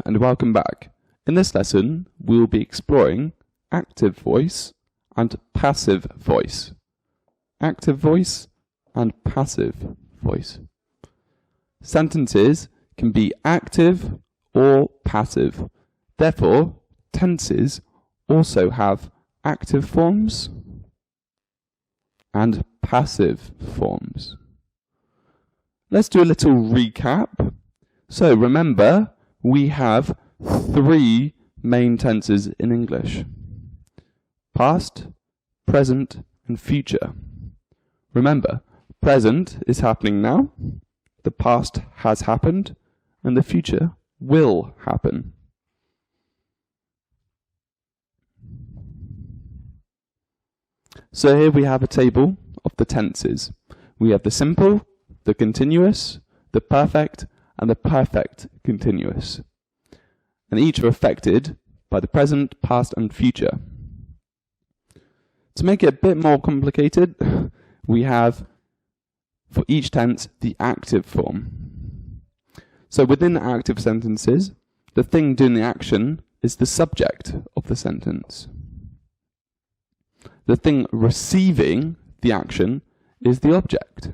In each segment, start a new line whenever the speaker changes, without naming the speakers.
and welcome back. In this lesson, we will be exploring active voice and passive voice. Active voice and passive voice. Sentences can be active or passive. Therefore, tenses also have active forms and passive forms. Let's do a little recap. So remember, we have three main tenses in English: past, present, and future. Remember, present is happening now, the past has happened, and the future will happen. So here we have a table of the tenses. We have the simple, the continuous, the perfect, and the perfect continuous. And each are affected by the present, past, and future. To make it a bit more complicated, we have, for each tense, the active form. So within the active sentences, the thing doing the action is the subject of the sentence. The thing receiving the action is the object.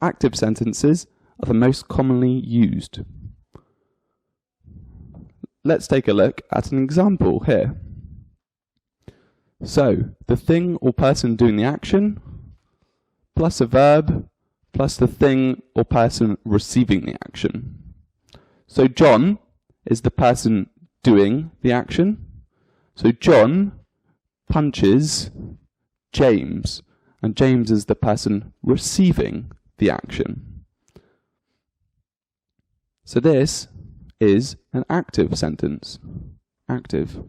Active sentences are the most commonly used. Let's take a look at an example here. So, the thing or person doing the action, plus a verb, plus the thing or person receiving the action. So John is the person doing the action. So John punches James, and James is the person receiving the action. So this is an active sentence. Active.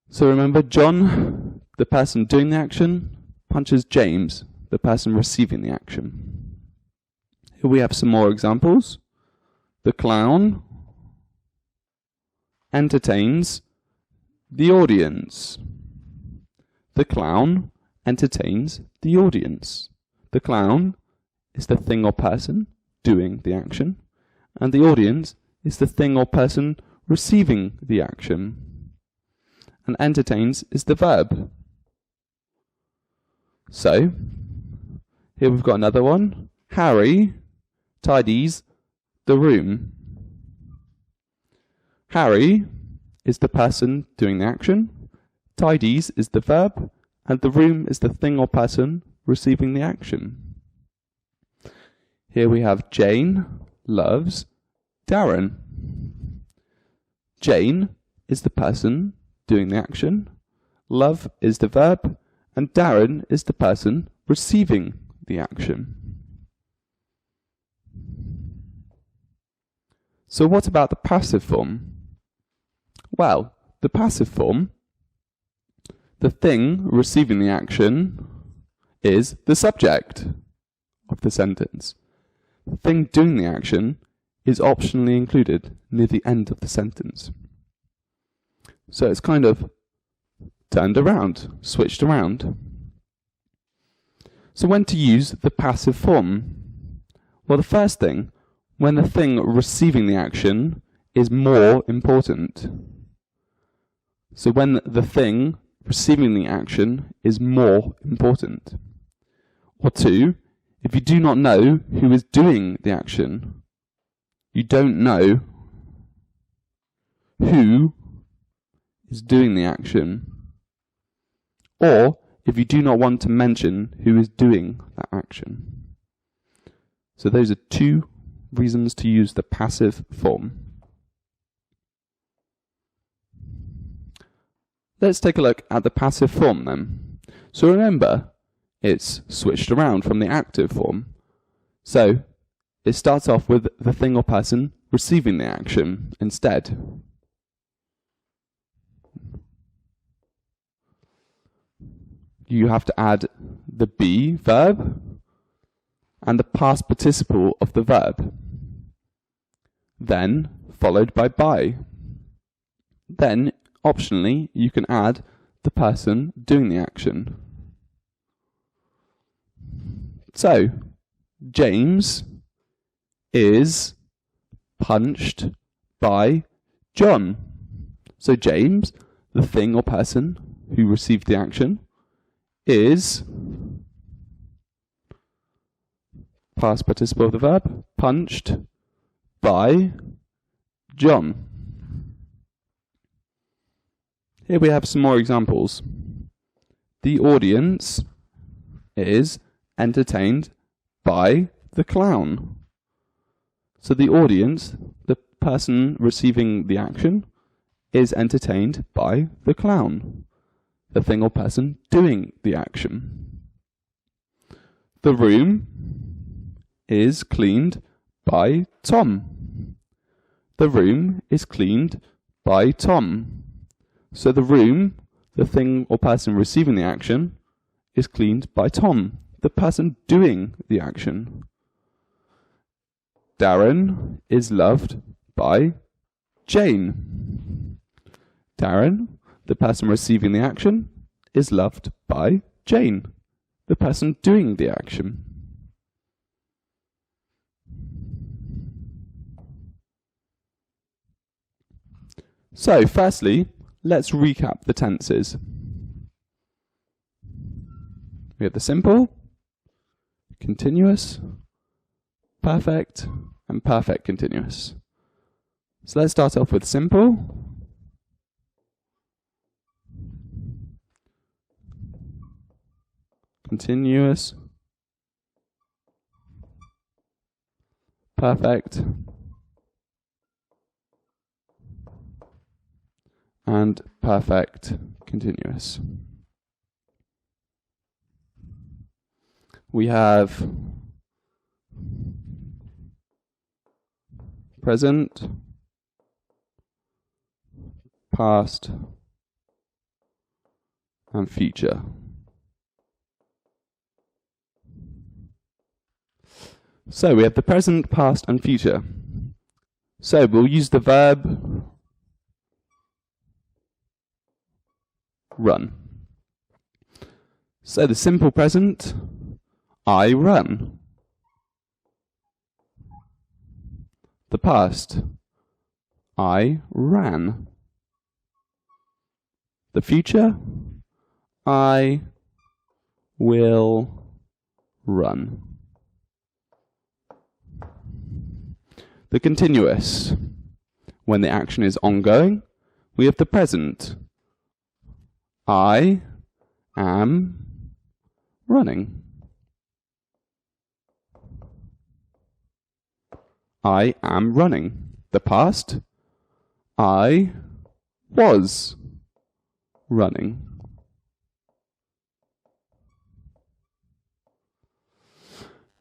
So remember, John, the person doing the action, punches James, the person receiving the action. Here we have some more examples. The clown entertains the audience. The clown entertains the audience. The clown is the thing or person doing the action, and the audience is the thing or person receiving the action. And entertains is the verb. So, here we've got another one. Harry tidies the room. Harry is the person doing the action, tidies is the verb, and the room is the thing or person receiving the action. Here we have Jane loves Darren. Jane is the person doing the action, love is the verb, and Darren is the person receiving the action. So what about the passive form? Well, the passive form, the thing receiving the action is the subject of the sentence. The thing doing the action is optionally included near the end of the sentence. So it's kind of turned around, switched around. So when to use the passive form? Well, the first thing, when the thing receiving the action is more important. So when the thing receiving the action is more important. Or two, if you do not know who is doing the action, you don't know who is doing the action. Or if you do not want to mention who is doing that action. So those are two reasons to use the passive form. Let's take a look at the passive form then. So remember, it's switched around from the active form. So it starts off with the thing or person receiving the action instead. You have to add the be verb and the past participle of the verb. Then followed by. Then optionally, you can add the person doing the action. So, James is punched by John. So James, the thing or person who received the action, is past participle of the verb, punched by John. Here we have some more examples. The audience is entertained by the clown. So the audience, the person receiving the action, is entertained by the clown, the thing or person doing the action. The room is cleaned by Tom. The room is cleaned by Tom. So the room, the thing or person receiving the action, is cleaned by Tom, the person doing the action. Darren is loved by Jane. Darren, the person receiving the action, is loved by Jane, the person doing the action. So, firstly, let's recap the tenses. We have the simple, continuous, perfect, and perfect continuous. So let's start off with simple. Continuous, perfect, and perfect continuous. We have present, past, and future. So we have the present, past, and future. So we'll use the verb run. So the simple present, I run. The past, I ran. The future, I will run. The continuous, when the action is ongoing, we have the present. I am running. I am running. The past, I was running.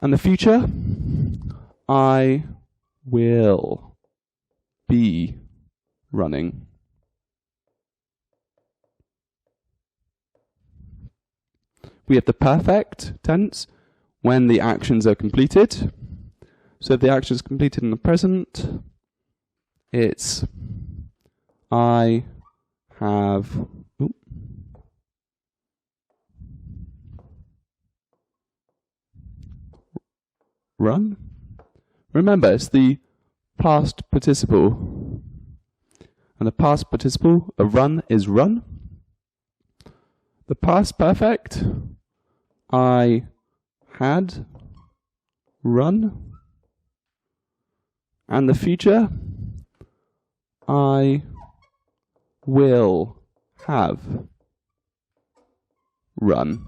And the future, I will be running. We have the perfect tense when the actions are completed. So if the action is completed in the present, it's I have run. Remember, it's the past participle. And the past participle of run is run. The past perfect, I had run. And the future, I will have run.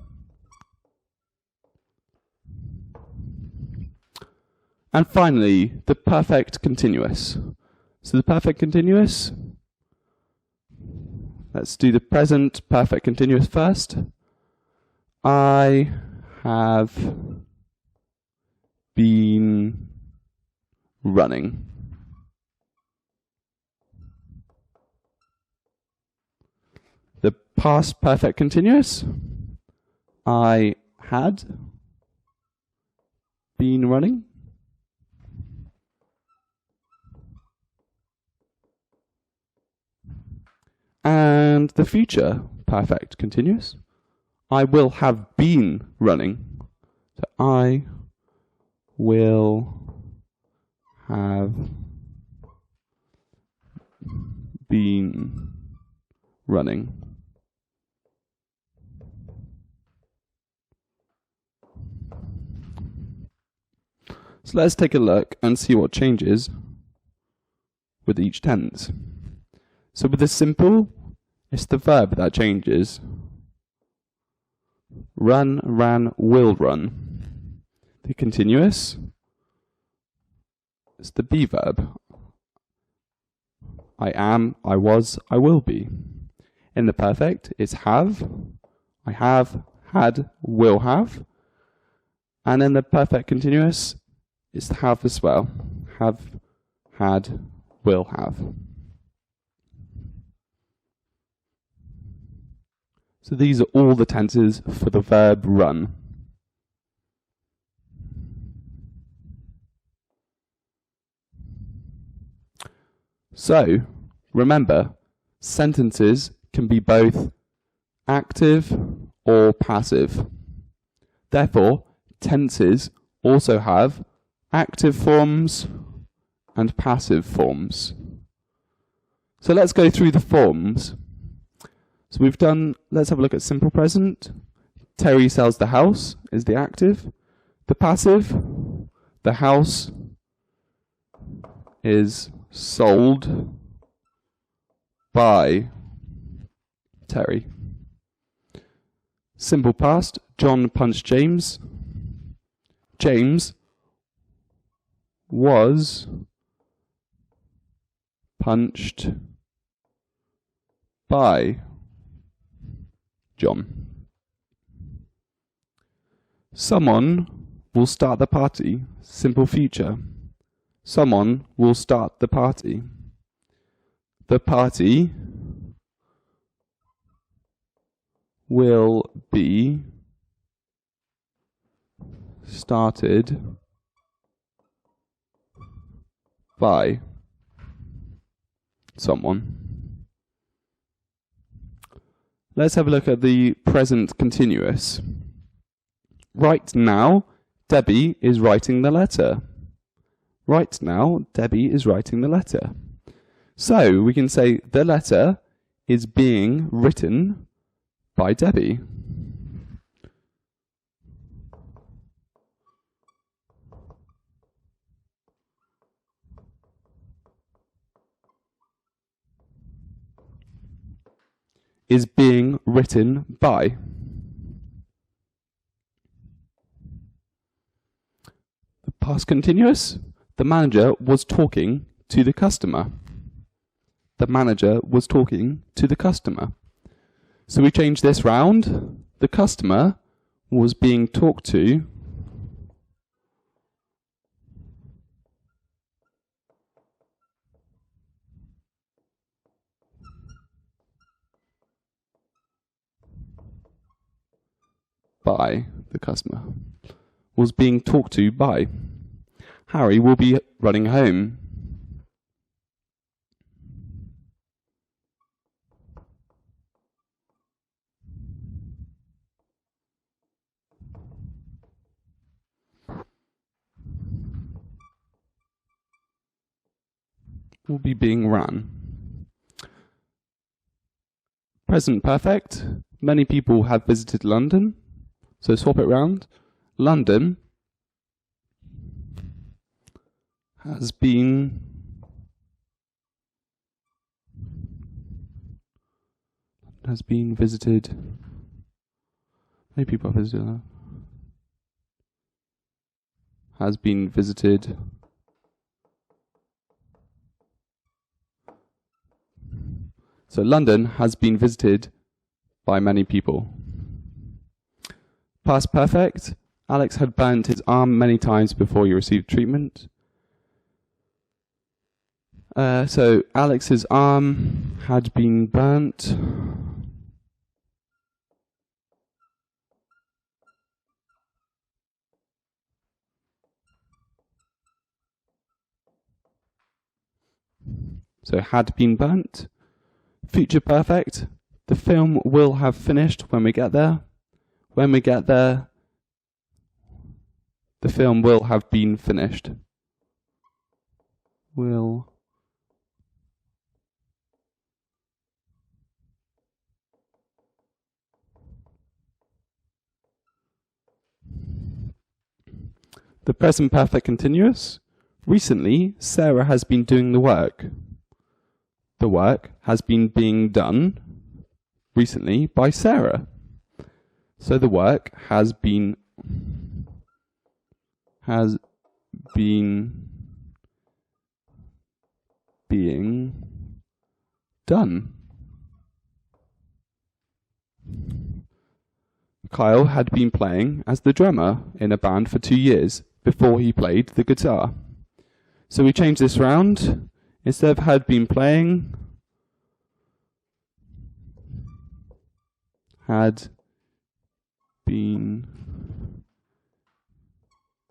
And finally, the perfect continuous. So the perfect continuous, let's do the present perfect continuous first. I have been running. The past perfect continuous, I had been running. And the future perfect continuous, I will have been running. So I will have been running. So let's take a look and see what changes with each tense. So with the simple, it's the verb that changes. Run, ran, will run. The continuous, it's the be verb. I am, I was, I will be. In the perfect, it's have, I have, had, will have. And in the perfect continuous, it's the have as well. Have, had, will have. So these are all the tenses for the verb run. So, remember, sentences can be both active or passive. Therefore, tenses also have active forms and passive forms. So let's go through the forms. So we've done, let's have a look at simple present. Terry sells the house is the active. The passive, the house is sold by Terry. Simple past, John punched James. James was punched by John. Someone will start the party. Simple future. Someone will start the party. The party will be started by someone. Let's have a look at the present continuous. Right now, Debbie is writing the letter. Right now, Debbie is writing the letter. So we can say the letter is being written by Debbie. Is being written by. The past continuous. The manager was talking to the customer. The manager was talking to the customer. So we change this round. The customer was being talked to by the customer. Was being talked to by. Harry will be running home. Will be being run. Present perfect. Many people have visited London. So swap it round. London has been visited. Many people have visited. Has been visited. So London has been visited by many people. Past perfect. Alex had burnt his arm many times before he received treatment. So Alex's arm had been burnt. So had been burnt. Future perfect. The film will have finished when we get there. When we get there, the film will have been finished. Will the present perfect continuous. Recently, Sarah has been doing the work. The work has been being done recently by Sarah. So the work has been being done. Kyle had been playing as the drummer in a band for 2 years before he played the guitar. So we change this round. Instead of had been playing, had been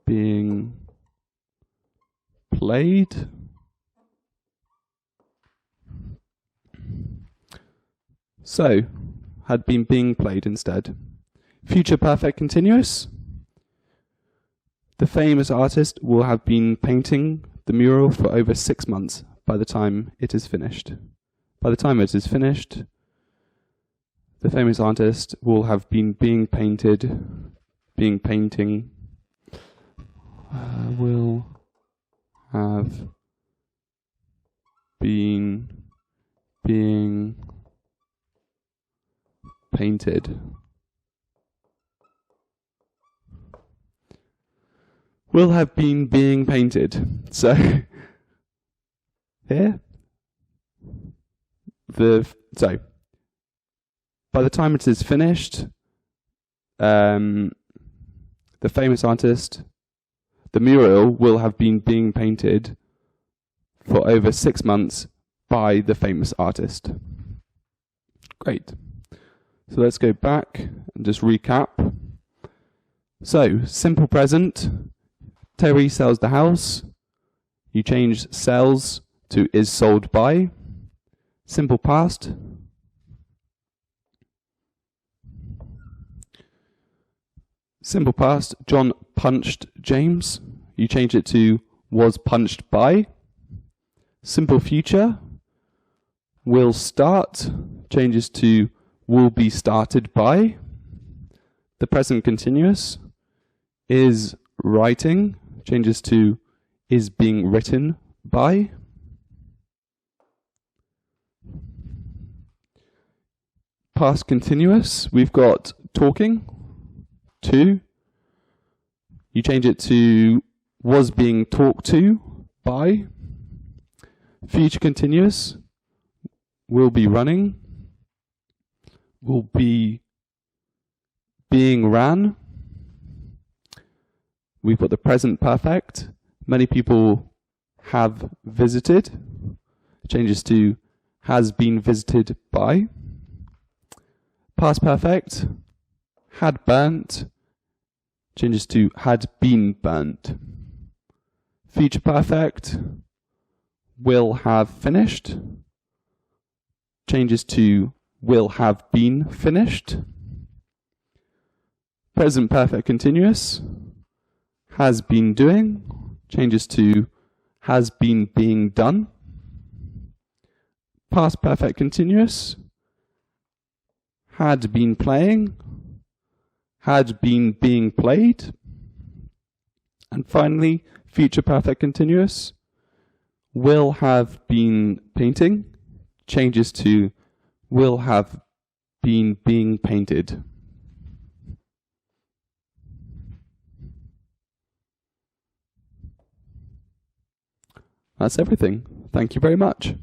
being played. So, had been being played instead. Future perfect continuous. The famous artist will have been painting the mural for over 6 months by the time it is finished. By the time it is finished, the famous artist will have been will have been being painted. Will have been being painted. So here, by the time it is finished, the famous artist, the mural will have been being painted for over 6 months by the famous artist. Great. So let's go back and just recap. So, simple present, Terry sells the house. You change sells to is sold by. Simple past, simple past, John punched James. You change it to was punched by. Simple future, will start, changes to will be started by. The present continuous, is writing, changes to is being written by. Past continuous, we've got talking, to. You change it to was being talked to by. Future continuous, will be running, will be being ran. We've got the present perfect, many people have visited, changes to has been visited by. Past perfect, had burnt, changes to had been burnt. Future perfect, will have finished, changes to will have been finished. Present perfect continuous, has been doing, changes to has been being done. Past perfect continuous, had been playing, had been being played. And finally, future perfect continuous, will have been painting, changes to will have been being painted. That's everything. Thank you very much.